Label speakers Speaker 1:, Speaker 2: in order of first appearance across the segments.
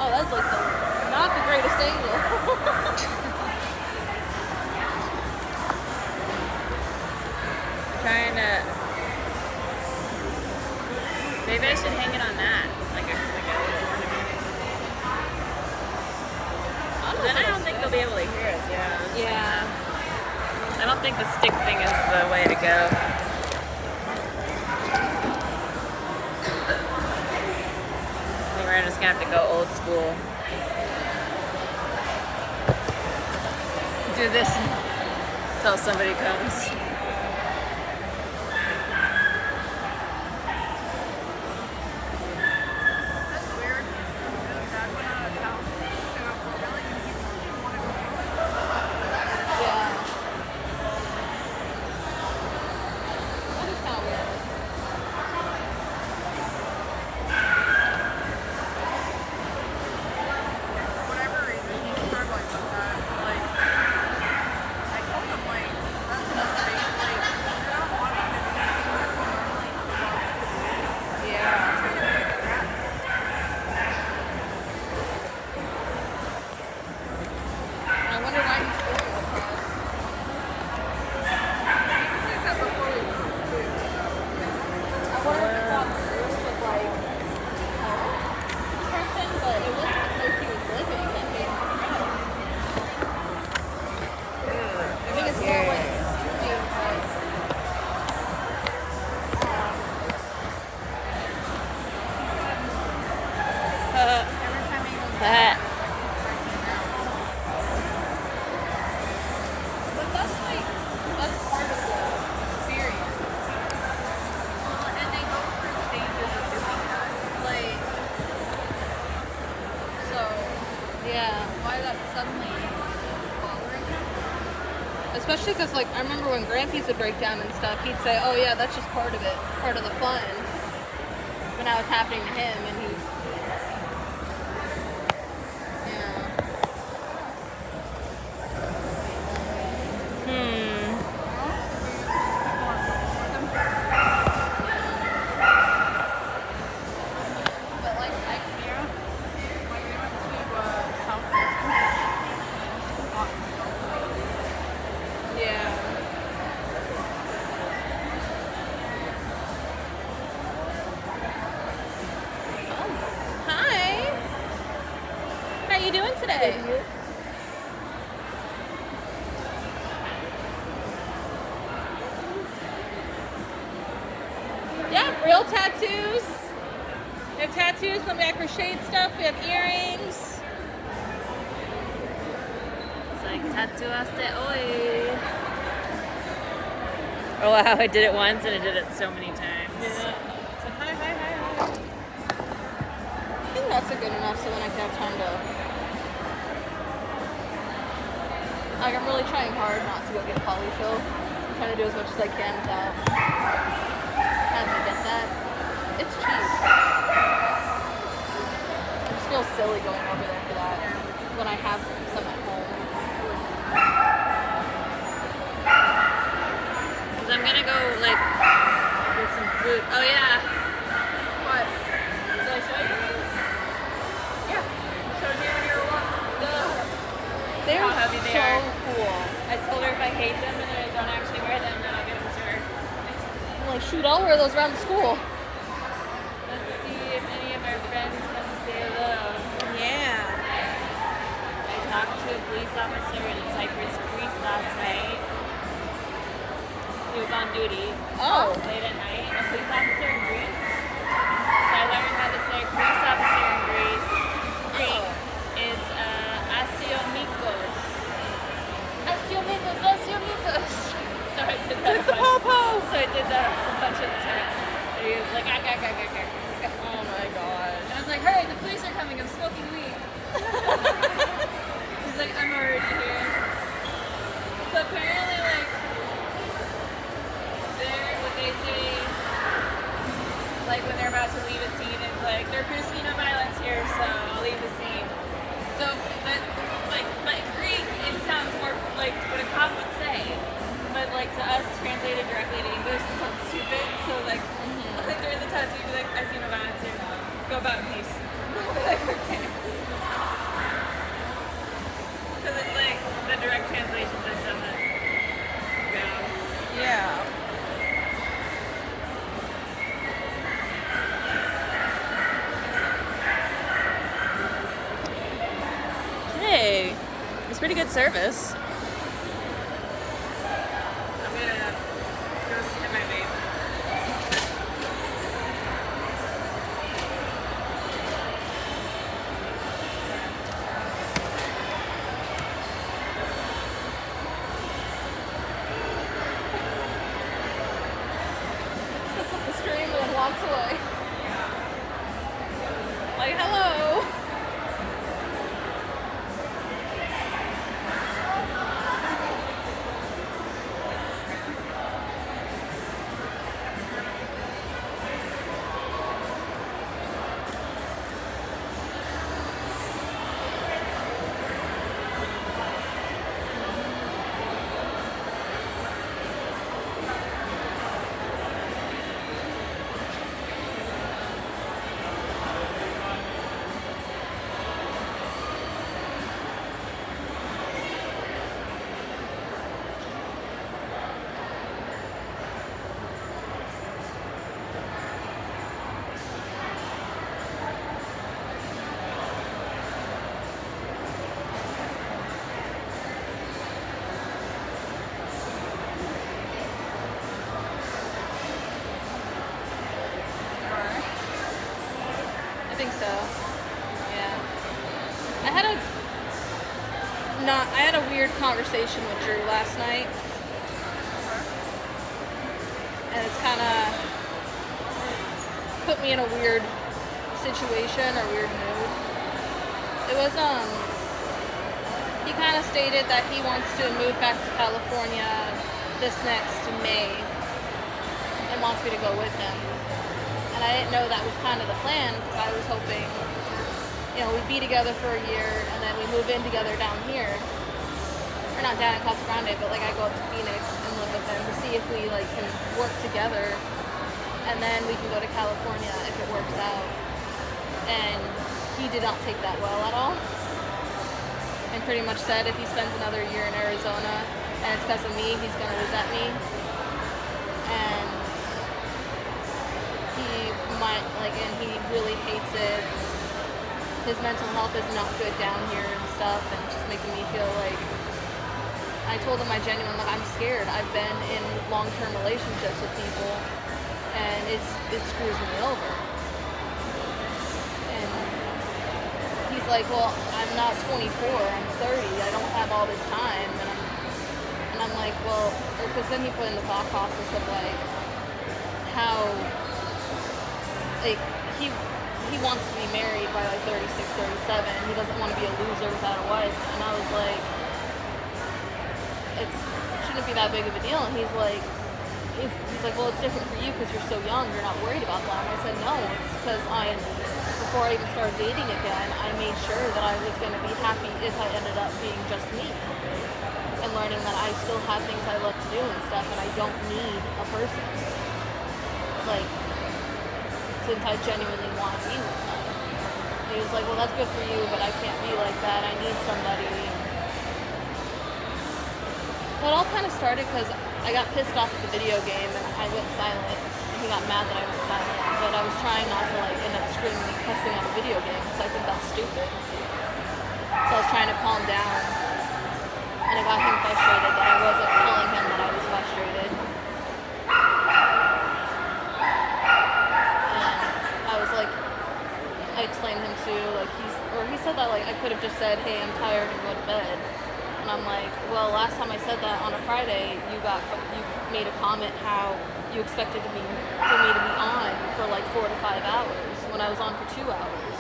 Speaker 1: oh, that's like not the greatest angle.
Speaker 2: Trying to. Maybe I should hang it on that. Then I don't think they'll be able to hear us,
Speaker 1: Yeah.
Speaker 2: I don't think the stick thing is the way to go. I think we're just gonna have to go old school. Do this until somebody comes.
Speaker 1: Especially because, like, I remember when Grandpies would break down and stuff, he'd say, oh, yeah, that's just part of it, part of the fun. But now it's happening to him, and he's... Real tattoos. We have tattoos, then we have crocheted stuff, we have earrings.
Speaker 2: It's like tatuaste hoy. Oh wow, I did it once and I did it so many times.
Speaker 1: Yeah. So hi. I think that's a good enough so then I can have time to... Like, I'm really trying hard not to go get polyfill. I'm trying to do as much as I can without having to get that. It's cheap. I just feel silly going over there for that when I have some at home.
Speaker 2: Because I'm gonna go, like, get some food. Oh yeah.
Speaker 1: What?
Speaker 2: Did I show you these?
Speaker 1: Yeah.
Speaker 2: Showed me when you were walking.
Speaker 1: They're
Speaker 2: how heavy they
Speaker 1: so
Speaker 2: are.
Speaker 1: Cool.
Speaker 2: I told her if I hate them and then I don't actually wear them, then I'll give them to her.
Speaker 1: I'm like, shoot, I'll wear those around the school.
Speaker 2: Let's see if any of our friends come say hello.
Speaker 1: Yeah.
Speaker 2: I talked to a police officer in Cypress Creek last night. He was on duty.
Speaker 1: Oh.
Speaker 2: Late at night. A police officer in Greece. So I learned how to say police officer in Greece. Greek. It's Asiomikos. Asiomikos. So I did that.
Speaker 1: It's the po-po.
Speaker 2: So I did that a bunch of times. And he was like,
Speaker 1: Oh my gosh.
Speaker 2: And I was like, hurry, the police are coming, I'm smoking weed. He's like, I'm already here. So apparently, like, there, what they say,
Speaker 3: It's pretty good service.
Speaker 2: I'm gonna go sit my vape.
Speaker 1: Puts up the stream and then walks away. Like, hello. I think so. Yeah. I had a weird conversation with Drew last night. And it's kind of put me in a weird situation or weird mood. It was, he kind of stated that he wants to move back to California this next May and wants me to go with him. And I didn't know that was kind of the plan because I was hoping, you know, we'd be together for a year and then we move in together down here. Or not down in Casa Grande, but like I go up to Phoenix and live with him to see if we like can work together and then we can go to California if it works out. And he did not take that well at all. And pretty much said if he spends another year in Arizona and it's because of me, he's going to resent me. And and he really hates it. His mental health is not good down here and stuff, and it's just making me feel like, I told him I'm scared. I've been in long-term relationships with people, and it screws me over. And he's like, well, I'm not 24, I'm 30, I don't have all this time, and I'm like, well, because then he put in the thought process of like, how, like, he wants to be married by like 36, 37. He doesn't want to be a loser without a wife. And I was like, it shouldn't be that big of a deal. And he's like, well, it's different for you because you're so young. You're not worried about that. And I said, no, it's because before I even started dating again, I made sure that I was going to be happy if I ended up being just me. And learning that I still have things I love to do and stuff, and I don't need a person. Like, since I genuinely want to be with them. He was like, well, that's good for you, but I can't be like that. I need somebody. Well, it all kind of started because I got pissed off at the video game and I went silent. And he got mad that I went silent. But I was trying not to like end up screaming and cussing on a video game because I think that's stupid. So I was trying to calm down. And it got him frustrated that I wasn't telling him that I was frustrated. I explained him to, like, he said that, like, I could have just said, hey, I'm tired and go to bed. And I'm like, well, last time I said that on a Friday, you made a comment how you expected for me to be on for, like, 4 to 5 hours when I was on for 2 hours.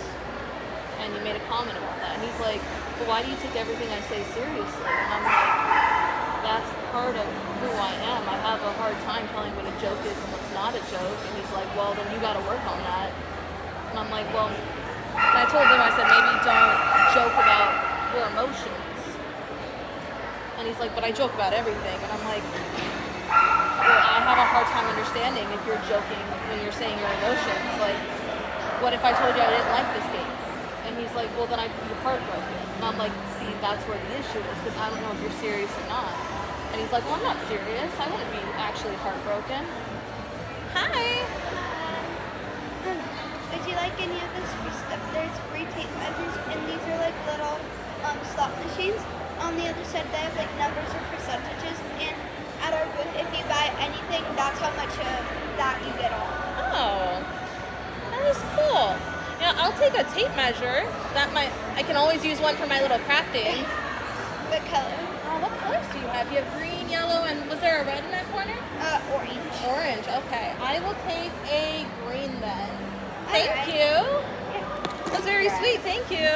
Speaker 1: And you made a comment about that. And he's like, well, why do you take everything I say seriously? And I'm like, that's part of who I am. I have a hard time telling what a joke is and what's not a joke. And he's like, well, then you got to work on that. And I'm like, well, and I told him, I said, maybe don't joke about your emotions. And he's like, but I joke about everything. And I'm like, well, I have a hard time understanding if you're joking when you're saying your emotions. Like, what if I told you I didn't like this game? And he's like, well, then I'd be heartbroken. And I'm like, see, that's where the issue is, because I don't know if you're serious or not. And he's like, well, I'm not serious. I wouldn't be actually heartbroken. Hi.
Speaker 4: Would you like any of this free stuff? There's free tape measures, and these are like little slot machines.
Speaker 3: they have like numbers or percentages, and at our booth, if you buy anything, that's how much that you get off.
Speaker 1: Oh, that is cool. Yeah, I'll take a tape measure. I can always use one for my little crafting.
Speaker 3: What color?
Speaker 1: What colors do you have? You have green, yellow, and was there a red in that corner?
Speaker 3: Orange.
Speaker 1: Orange, okay. I will take a green then. Thank
Speaker 3: Alright.
Speaker 1: you.
Speaker 3: Yeah.
Speaker 1: That's very sweet, thank you.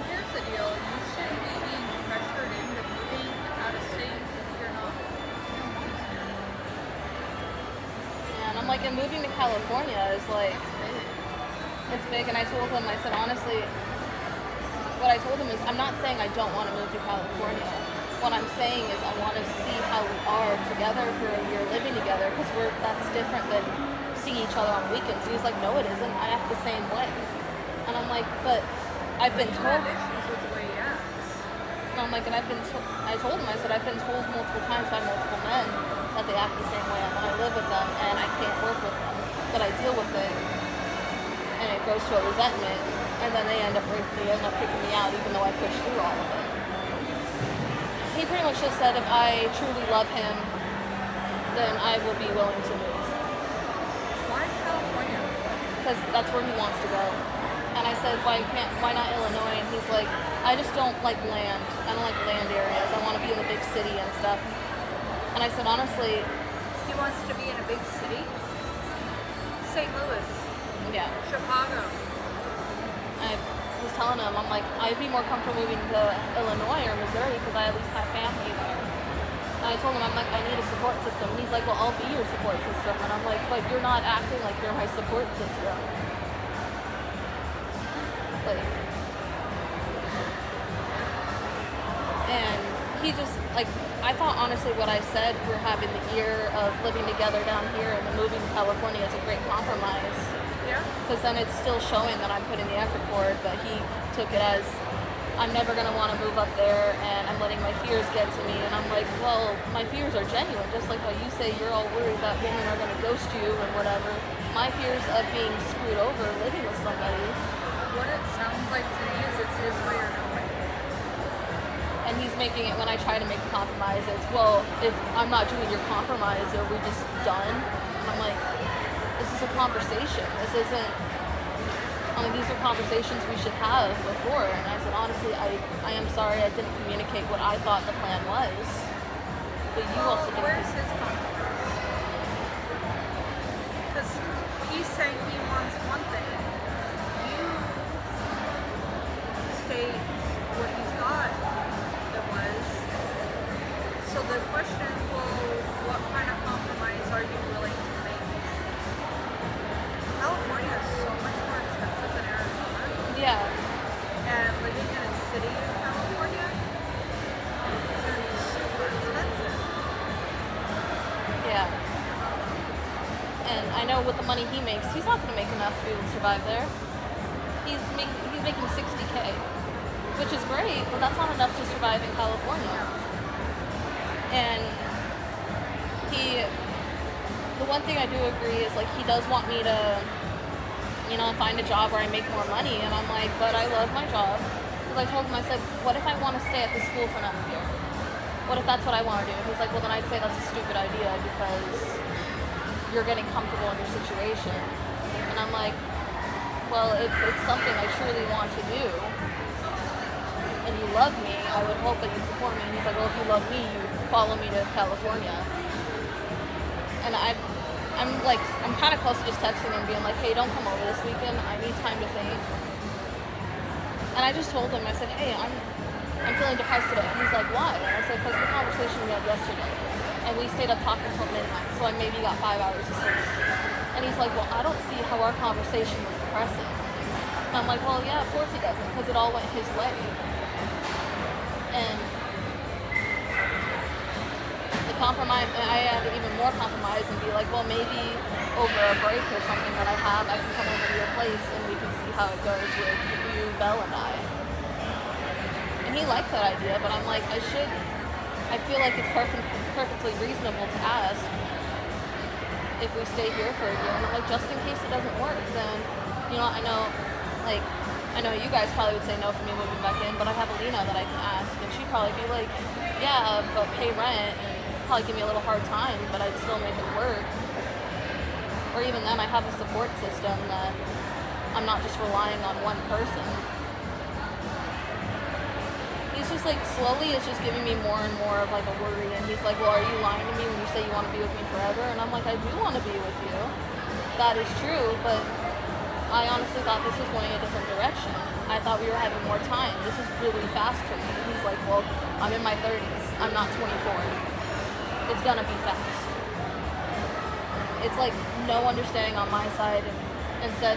Speaker 4: Here's the deal. You shouldn't be being pressured into moving out of state if you're not. You don't want to.
Speaker 1: Yeah, and I'm like, and moving to California is like, it's big. And I told him, I said, honestly, what I told him is, I'm not saying I don't want to move to California. What I'm saying is I want to see how we are together for a year living together, because that's different than seeing each other on weekends. He was like, no, it isn't. I act the same way. And I'm like, but I've been
Speaker 4: You
Speaker 1: told.
Speaker 4: have issues with the way he acts.
Speaker 1: And I'm like, and I told him, I said, I've been told multiple times by multiple men that they act the same way, and then I live with them, and I can't work with them. But I deal with it, and it goes to a resentment, and then they end up kicking me out, even though I push through all of it. He pretty much just said, if I truly love him, then I will be willing to move.
Speaker 4: Why California?
Speaker 1: Because that's where he wants to go. And I said, why not Illinois? And he's like, I just don't like land. I don't like land areas. I want to be in the big city and stuff. And I said, honestly,
Speaker 4: He wants to be in a big city. St. Louis,
Speaker 1: yeah.
Speaker 4: Chicago.
Speaker 1: I was telling him, I'm like, I'd be more comfortable moving to Illinois or Missouri because I at least have family there. And I told him, I'm like, I need a support system. And he's like, well, I'll be your support system. And I'm like, but you're not acting like you're my support system. Like, and he just, like, I thought honestly what I said for having the year of living together down here and then moving to California is a great compromise.
Speaker 4: Yeah.
Speaker 1: Because then it's still showing that I'm putting the effort forward, but he took it as, I'm never going to want to move up there and I'm letting my fears get to me. And I'm like, well, my fears are genuine. Just like how you say you're all worried that women are going to ghost you and whatever. My fears of being screwed over living with somebody.
Speaker 4: What it sounds like to me is it's his way or no way.
Speaker 1: And he's making it, when I try to make a compromise, it's, well, if I'm not doing your compromise, are we just done? And I'm like, this is a conversation. This isn't, I mean, these are conversations we should have before. And I said, honestly, I am sorry I didn't communicate what I thought the plan was. But you also didn't.
Speaker 4: Where's his compromise? Because he's saying he wants one thing. You state what you thought it was. So the question is, well, what kind of compromise are you willing to make? California is so much more expensive than Arizona.
Speaker 1: Yeah.
Speaker 4: And living in a city in California is super expensive.
Speaker 1: Yeah. And I know with the money he makes, he's not going to make enough to be able to survive there. He's making $60K, which is great, but that's not enough to survive in California. And the one thing I do agree is, like, he does want me to, you know, find a job where I make more money. And I'm like, but I love my job. Because I told him, I said, what if I want to stay at the school for another year? What if that's what I want to do? He's like, well, then I'd say that's a stupid idea because you're getting comfortable in your situation. And I'm like, well, if it's something I truly want to do and you love me, I would hope that you support me. And he's like, well, if you love me, you follow me to California. And I'm kind of close to just texting him, being like, hey, don't come over this weekend. I need time to think. And I just told him, I said, hey, I'm feeling depressed today. And he's like, why? And I said, because the conversation we had yesterday. And we stayed up talking until midnight, so I maybe got 5 hours of sleep. And he's like, well, I don't see how our conversation was depressing. And I'm like, well, yeah, of course he doesn't, because it all went his way. And the compromise, I had even more compromise and be like, well, maybe over a break or something that I have, I can come over to your place and we can see how it goes with you, Belle, and I. And he liked that idea, but I'm like, I feel like it's perfectly reasonable to ask if we stay here for a year. And I'm like, just in case it doesn't work, then, you know, I know, like, I know you guys probably would say no for me moving back in, but I have Alina that I can ask, and she'd probably be like, yeah, but pay rent, and probably give me a little hard time, but I'd still make it work. Or even then, I have a support system that I'm not just relying on one person. He's just like, slowly it's just giving me more and more of like a worry, and he's like, well, are you lying to me when you say you want to be with me forever? And I'm like, I do want to be with you. That is true, but I honestly thought this was going a different direction. I thought we were having more time. This is really fast for me. He's like, well, I'm in my 30s. I'm not 24. It's gonna be fast. It's like no understanding on my side. And instead,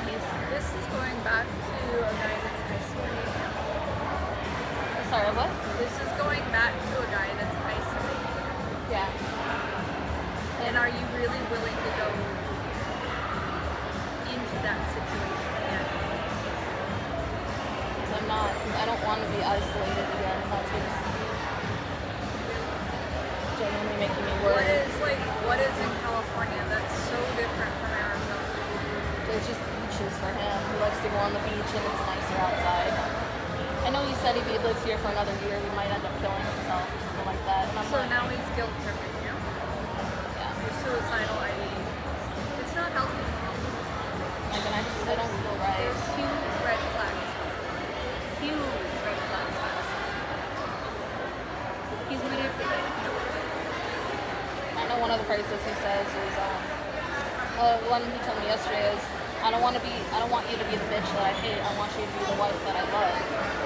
Speaker 4: This is going back to a guy that's isolated.
Speaker 1: sorry, what?
Speaker 4: This is going back to a guy that's isolated.
Speaker 1: Yeah.
Speaker 4: And are you really willing to go into that situation again?
Speaker 1: Because I'm not. Because I don't want to be isolated again. That's what's genuinely making me worry.
Speaker 4: What is in California that's so different from Arizona?
Speaker 1: There's just beaches for him. He likes to go on the beach and it's nicer outside. I know he said if he lives here for another year, he might end up killing himself or something like that. And I'm
Speaker 4: So
Speaker 1: like,
Speaker 4: now he's guilt tripping you.
Speaker 1: yeah.
Speaker 4: You're suicidal ideation. It's not healthy.
Speaker 1: Like, and I don't feel right.
Speaker 4: There's huge red flags.
Speaker 1: Huge red flags. He's manipulating. I know one of the phrases he says is, one he told me yesterday is, I don't want you to be the bitch that I hate. I want you to be the wife that I love.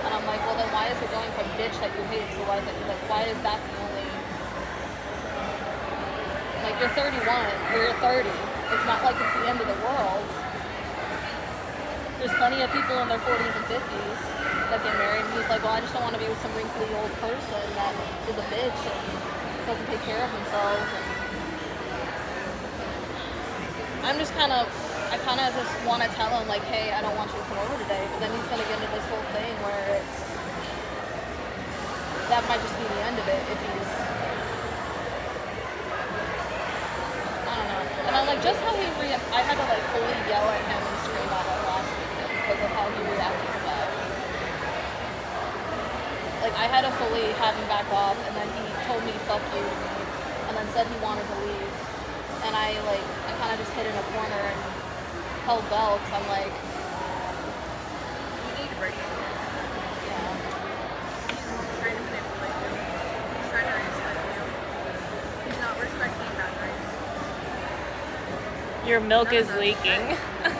Speaker 1: And I'm like, well then why is it going from bitch that you hate to wife that you like? Why is that the only? Like, you're 31 or you're 30. It's not like it's the end of the world. There's plenty of people in their 40s and 50s that get married, and he's like, well, I just don't want to be with some wrinkly old person that is a bitch and doesn't take care of themselves. And I kind of just want to tell him, like, hey, I don't want you to come over today, but then he's going to get into this whole thing where that might just be the end of it if he's, I don't know. And I'm like, just how I had to, like, fully yell at him and scream at him last weekend because of how he reacted to that. Like, I had to fully have him back off, and then he told me, fuck you, to me, and then said he wanted to leave. And I kind of just hid in a corner and held Bell, because I'm like,
Speaker 4: You need break.
Speaker 1: yeah.
Speaker 4: He's trying to manipulate you. He's trying to isolate you. He's not respecting boundaries.
Speaker 2: Your milk
Speaker 4: None
Speaker 2: is
Speaker 4: of that's
Speaker 2: leaking.
Speaker 4: right.